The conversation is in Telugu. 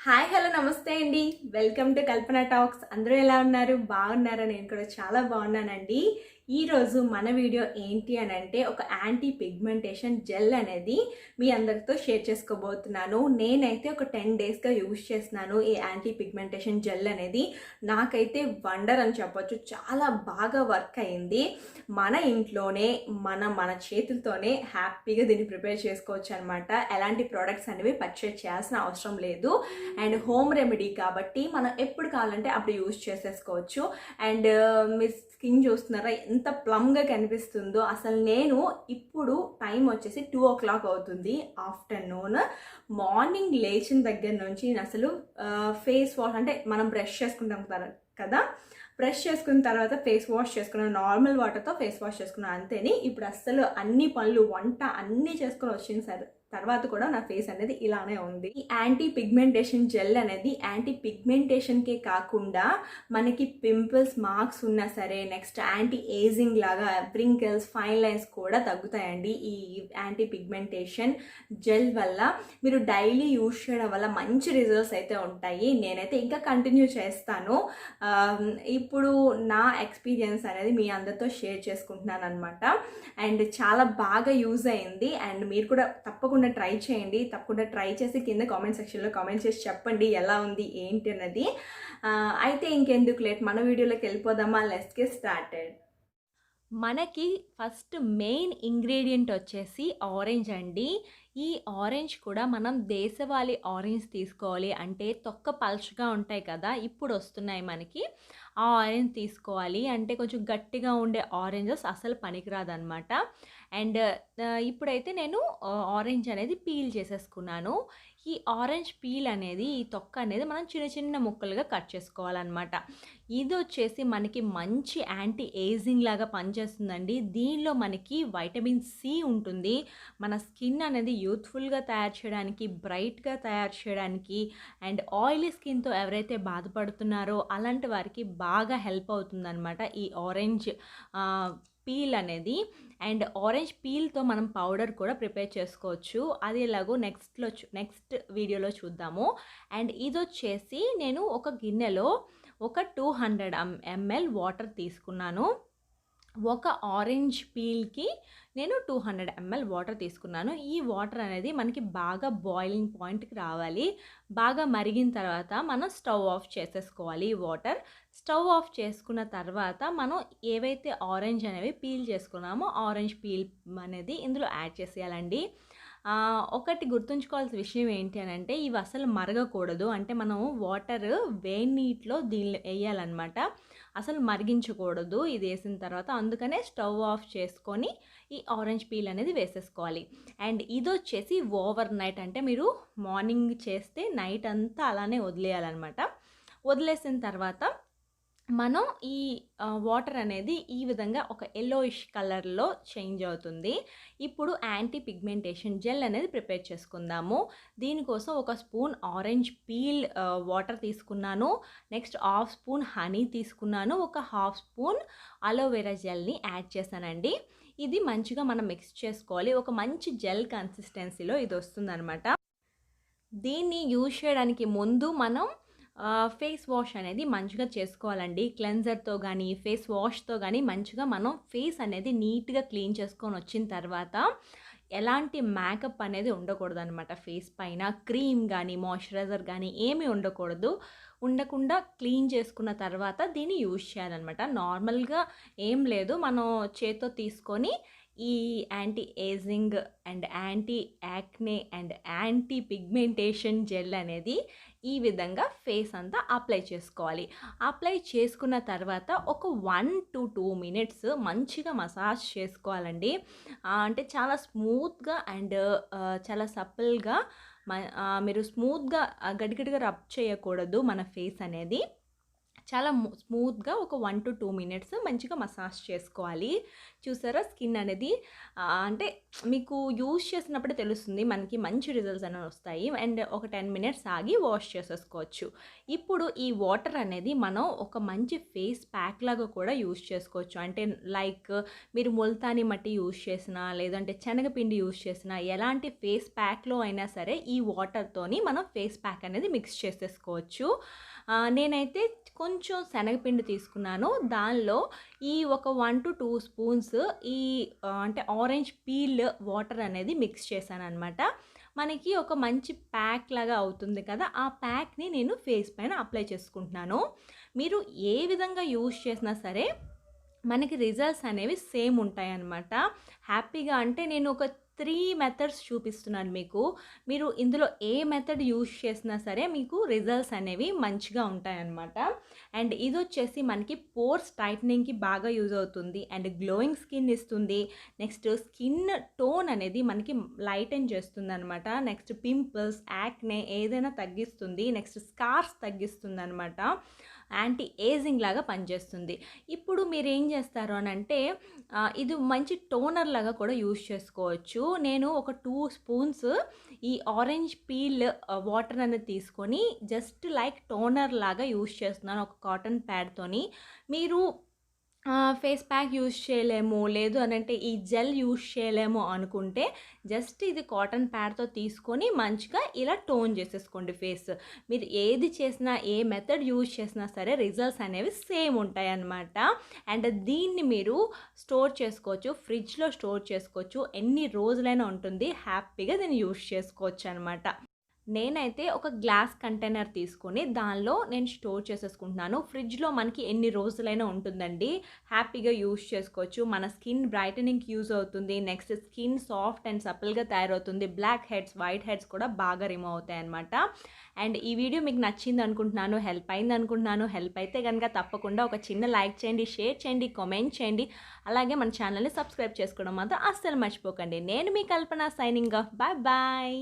హాయ్ హలో నమస్తే అండి. Welcome to Kalpana talks. అందరూ ఎలా ఉన్నారు? బాగున్నారా? నేను కూడా చాలా బాగున్నానండి. ఈరోజు మన వీడియో ఏంటి అని అంటే ఒక యాంటీ పిగ్మెంటేషన్ జెల్ అనేది మీ అందరితో షేర్ చేసుకోబోతున్నాను. నేనైతే ఒక 10 డేస్గా యూజ్ చేస్తున్నాను ఈ యాంటీ పిగ్మెంటేషన్ జెల్ అనేది. నాకైతే వండర్ అని చెప్పొచ్చు. చాలా బాగా వర్క్ అయింది. మన ఇంట్లోనే మన చేతులతోనే హ్యాపీగా దీన్ని ప్రిపేర్ చేసుకోవచ్చు అనమాట. ఎలాంటి ప్రోడక్ట్స్ అనేవి పర్చేజ్ చేయాల్సిన అవసరం లేదు. అండ్ హోమ్ రెమెడీ కాబట్టి మనం ఎప్పుడు కావాలంటే అప్పుడు యూజ్ చేసేసుకోవచ్చు. అండ్ మీరు స్కిన్ చూస్తున్నారా ఎంత ప్లమ్గా కనిపిస్తుందో. అసలు నేను ఇప్పుడు టైం వచ్చేసి 2 o'clock అవుతుంది ఆఫ్టర్నూన్. మార్నింగ్ లేచిన దగ్గర నుంచి నేను అసలు ఫేస్ వాష్ అంటే మనం బ్రష్ చేసుకుంటాం కదా, బ్రష్ చేసుకున్న తర్వాత ఫేస్ వాష్ చేసుకున్నాను. నార్మల్ వాటర్తో ఫేస్ వాష్ చేసుకున్నాను అంతేని. ఇప్పుడు అస్సలు అన్ని పనులు వంట అన్నీ చేసుకొని వచ్చింది సరే తర్వాత కూడా నా ఫేస్ అనేది ఇలానే ఉంది. ఈ యాంటీ పిగ్మెంటేషన్ జెల్ అనేది యాంటీ పిగ్మెంటేషన్కే కాకుండా మనకి పింపుల్స్ మార్క్స్ ఉన్నా సరే, నెక్స్ట్ యాంటీ ఏజింగ్ లాగా వ్రింకిల్స్ ఫైన్ లైన్స్ కూడా తగ్గుతాయండి ఈ యాంటీ పిగ్మెంటేషన్ జెల్ వల్ల. మీరు డైలీ యూజ్ చేయడం వల్ల మంచి రిజల్ట్స్ అయితే ఉంటాయి. నేనైతే ఇంకా కంటిన్యూ చేస్తాను. ఇప్పుడు నా ఎక్స్పీరియన్స్ అనేది మీ అందరితో షేర్ చేసుకుంటున్నాను అనమాట. అండ్ చాలా బాగా యూజ్ అయింది. అండ్ మీరు కూడా తప్పకుండా ట్రై చేయండి. తప్పకుండా ట్రై చేసి కింద కామెంట్ సెక్షన్లో కామెంట్ చేసి చెప్పండి ఎలా ఉంది ఏంటి అన్నది. అయితే ఇంకెందుకు లేట్, మన వీడియోలోకి వెళ్ళిపోదామా? Let's get started. మనకి ఫస్ట్ మెయిన్ ఇంగ్రీడియంట్ వచ్చేసి ఆరెంజ్ అండి. ఈ ఆరెంజ్ కూడా మనం దేశవాళీ ఆరెంజ్ తీసుకోవాలి. అంటే తొక్క పల్చగా ఉంటాయి కదా, ఇప్పుడు వస్తున్నాయి మనకి. ఆ ఆరెంజ్ తీసుకోవాలి. అంటే కొంచెం గట్టిగా ఉండే ఆరెంజెస్ అసలు పనికిరాదనమాట. అండ్ ఇప్పుడైతే నేను ఆరెంజ్ అనేది పీల్ చేసేసుకున్నాను. ఈ ఆరెంజ్ పీల్ అనేది, ఈ తొక్క అనేది మనం చిన్న చిన్న ముక్కలుగా కట్ చేసుకోవాలన్నమాట. ఇది వచ్చేసి మనకి మంచి యాంటీ ఏజింగ్ లాగా పనిచేస్తుందండి. దీనిలో మనకి వైటమిన్ సి ఉంటుంది. మన స్కిన్ అనేది యూత్ఫుల్గా తయారు చేయడానికి, బ్రైట్గా తయారు చేయడానికి, అండ్ ఆయిలీ స్కిన్తో ఎవరైతే బాధపడుతున్నారో అలాంటి వారికి బాగా హెల్ప్ అవుతుందన్నమాట ఈ ఆరెంజ్ పీల్ అనేది. అండ్ ఆరెంజ్ పీల్తో మనం పౌడర్ కూడా ప్రిపేర్ చేసుకోవచ్చు. అది ఎలాగో నెక్స్ట్ వీడియోలో చూద్దాము. అండ్ ఇది వచ్చేసి నేను ఒక గిన్నెలో ఒక 200 ml వాటర్ తీసుకున్నాను. ఒక ఆరెంజ్ పీల్కి నేను 200 ml వాటర్ తీసుకున్నాను. ఈ వాటర్ అనేది మనకి బాగా బాయిలింగ్ పాయింట్కి రావాలి. బాగా మరిగిన తర్వాత మనం స్టవ్ ఆఫ్ చేసేసుకోవాలి. వాటర్ స్టవ్ ఆఫ్ చేసుకున్న తర్వాత మనం ఏవైతే ఆరెంజ్ అనేవి పీల్ చేసుకున్నామో ఆరెంజ్ పీల్ అనేది ఇందులో యాడ్ చేసేయాలండి. ఒకటి గుర్తుంచుకోవాల్సిన విషయం ఏంటి అని అంటే, ఇవి అసలు మరగకూడదు. అంటే మనం వాటర్ వేడి నీటిలో దీనిలో వేయాలన్నమాట. అసలు మరిగించకూడదు ఇది వేసిన తర్వాత. అందుకనే స్టవ్ ఆఫ్ చేసుకొని ఈ ఆరెంజ్ పీల్ అనేది వేసేసుకోవాలి. అండ్ ఇది వచ్చేసి ఓవర్ నైట్, అంటే మీరు మార్నింగ్ చేస్తే నైట్ అంతా అలానే వదిలేయాలన్నమాట. వదిలేసిన తర్వాత మనం ఈ వాటర్ అనేది ఈ విధంగా ఒక ఎల్లోయిష్ కలర్లో చేంజ్ అవుతుంది. ఇప్పుడు యాంటీ పిగ్మెంటేషన్ జెల్ అనేది ప్రిపేర్ చేసుకుందాము. దీనికోసం ఒక స్పూన్ ఆరెంజ్ పీల్ వాటర్ తీసుకున్నాను. నెక్స్ట్ హాఫ్ స్పూన్ హనీ తీసుకున్నాను. ఒక హాఫ్ స్పూన్ అలోవెరా జెల్ని యాడ్ చేశానండి. ఇది మంచిగా మనం మిక్స్ చేసుకోవాలి. ఒక మంచి జెల్ కన్సిస్టెన్సీలో ఇది వస్తుందన్నమాట. దీన్ని యూజ్ చేయడానికి ముందు మనం ఫేస్ వాష్ అనేది మంచిగా చేసుకోవాలండి. క్లెన్జర్తో కానీ ఫేస్ వాష్తో కానీ మంచిగా మనం ఫేస్ అనేది నీట్గా క్లీన్ చేసుకొని వచ్చిన తర్వాత ఎలాంటి మేకప్ అనేది ఉండకూడదు అనమాట. ఫేస్ పైన క్రీమ్ కానీ మాయిశ్చరైజర్ కానీ ఏమీ ఉండకుండా క్లీన్ చేసుకున్న తర్వాత దీన్ని యూజ్ చేయాలన్నమాట. నార్మల్గా ఏం లేదు, మనం చేత్తో తీసుకొని ఈ anti ageing and anti acne and anti pigmentation gel అనేది ఈ విధంగా ఫేస్ అంతా అప్లై చేసుకోవాలి. అప్లై చేసుకున్న తర్వాత ఒక 1 to 2 minutes మంచిగా మసాజ్ చేసుకోవాలండి. అంటే చాలా స్మూత్గా అండ్ చాలా సప్పల్గా మీరు స్మూత్గా గడిగడిగా రబ్ చేయకూడదు మన ఫేస్ అనేది. చాలా స్మూత్గా ఒక 1 to 2 మినిట్స్ మంచిగా మసాజ్ చేసుకోవాలి. చూసారా స్కిన్ అనేది అంటే మీకు యూజ్ చేసినప్పుడే తెలుస్తుంది మనకి మంచి రిజల్ట్స్ అనేవి వస్తాయి. అండ్ ఒక 10 మినిట్స్ ఆగి వాష్ చేసేసుకోవచ్చు. ఇప్పుడు ఈ వాటర్ అనేది మనం ఒక మంచి ఫేస్ ప్యాక్ లాగా కూడా యూజ్ చేసుకోవచ్చు. అంటే లైక్ మీరు ముల్తానీ మట్టి యూజ్ చేసినా, లేదంటే శనగపిండి యూజ్ చేసినా, ఎలాంటి ఫేస్ ప్యాక్లో అయినా సరే ఈ వాటర్తోని మనం ఫేస్ ప్యాక్ అనేది మిక్స్ చేసేసుకోవచ్చు. నేనైతే కొంచెం శనగపిండి తీసుకున్నాను. దానిలో ఈ ఒక 1 to 2 స్పూన్స్ ఈ అంటే ఆరెంజ్ పీల్ వాటర్ అనేది మిక్స్ చేశాననమాట. మనకి ఒక మంచి ప్యాక్ లాగా అవుతుంది కదా! ఆ ప్యాక్‌ని నేను ఫేస్ పైన అప్లై చేసుకుంటున్నాను. మీరు ఏ విధంగా యూజ్ చేసినా సరే మనకి రిజల్ట్స్ అనేవి సేమ్ ఉంటాయన్నమాట. హ్యాపీగా అంటే నేను ఒక 3 మెథడ్స్ చూపిస్తున్నాను మీకు. మీరు ఇందులో ఏ మెథడ్ యూజ్ చేసినా సరే మీకు రిజల్ట్స్ అనేవి మంచిగా ఉంటాయన్నమాట. అండ్ ఇదొచ్చేసి మనకి పోర్స్ టైటనింగ్‌కి బాగా యూజ్ అవుతుంది. అండ్ గ్లోయింగ్ స్కిన్ ఇస్తుంది. నెక్స్ట్ స్కిన్ టోన్ అనేది మనకి లైటెన్ చేస్తుందనమాట. నెక్స్ట్ పింపుల్స్, యాక్నే ఏదైనా తగ్గిస్తుంది. నెక్స్ట్ స్కార్స్ తగ్గిస్తుందనమాట. యాంటీ ఏజింగ్ లాగా పనిచేస్తుంది. ఇప్పుడు మీరేం చేస్తారు అనంటే ఇది మంచి టోనర్ లాగా కూడా యూజ్ చేసుకోవచ్చు. నేను ఒక 2 స్పూన్స్ ఈ ఆరెంజ్ పీల్ వాటర్ అనేది తీసుకొని జస్ట్ లైక్ టోనర్ లాగా యూజ్ చేస్తున్నాను ఒక కాటన్ ప్యాడ్‌తోని. మీరు ఫేస్ ప్యాక్ యూజ్ చేయలేము, లేదు అనంటే ఈ జెల్ యూజ్ చేయలేము అనుకుంటే జస్ట్ ఇది కాటన్ ప్యాడ్‌తో తీసుకొని మంచిగా ఇలా టోన్ చేసేసుకోండి ఫేస్. మీరు ఏది చేసినా, ఏ మెథడ్ యూజ్ చేసినా సరే రిజల్ట్స్ అనేవి సేమ్ ఉంటాయన్నమాట. అండ్ దీన్ని మీరు స్టోర్ చేసుకోవచ్చు, ఫ్రిడ్జ్‌లో స్టోర్ చేసుకోవచ్చు. ఎన్ని రోజులైనా ఉంటుంది. హ్యాపీగా దీన్ని యూజ్ చేసుకోవచ్చు అనమాట. నేనైతే ఒక గ్లాస్ కంటైనర్ తీసుకొని దానిలో నేను స్టోర్ చేసేసుకుంటున్నాను. ఫ్రిడ్జ్‌లో మనకి ఎన్ని రోజులైనా ఉంటుందండి. హ్యాపీగా యూజ్ చేసుకోవచ్చు. మన స్కిన్ బ్రైటనింగ్‌కి యూజ్ అవుతుంది. నెక్స్ట్ స్కిన్ సాఫ్ట్ అండ్ సపుల్‌గా తయారవుతుంది. బ్లాక్ హెడ్స్, వైట్ హెడ్స్ కూడా బాగా రిమూవ్ అవుతాయన్నమాట. అండ్ ఈ వీడియో మీకు నచ్చింది అనుకుంటున్నాను. హెల్ప్ అయింది అనుకుంటున్నాను. హెల్ప్ అయితే కనుక తప్పకుండా ఒక చిన్న లైక్ చేయండి, షేర్ చేయండి, కామెంట్ చేయండి. అలాగే మన ఛానల్‌ని సబ్స్క్రైబ్ చేసుకోవడం మాత్రం అస్సలు మర్చిపోకండి. నేను మీ Kalpana signing off. Bye bye.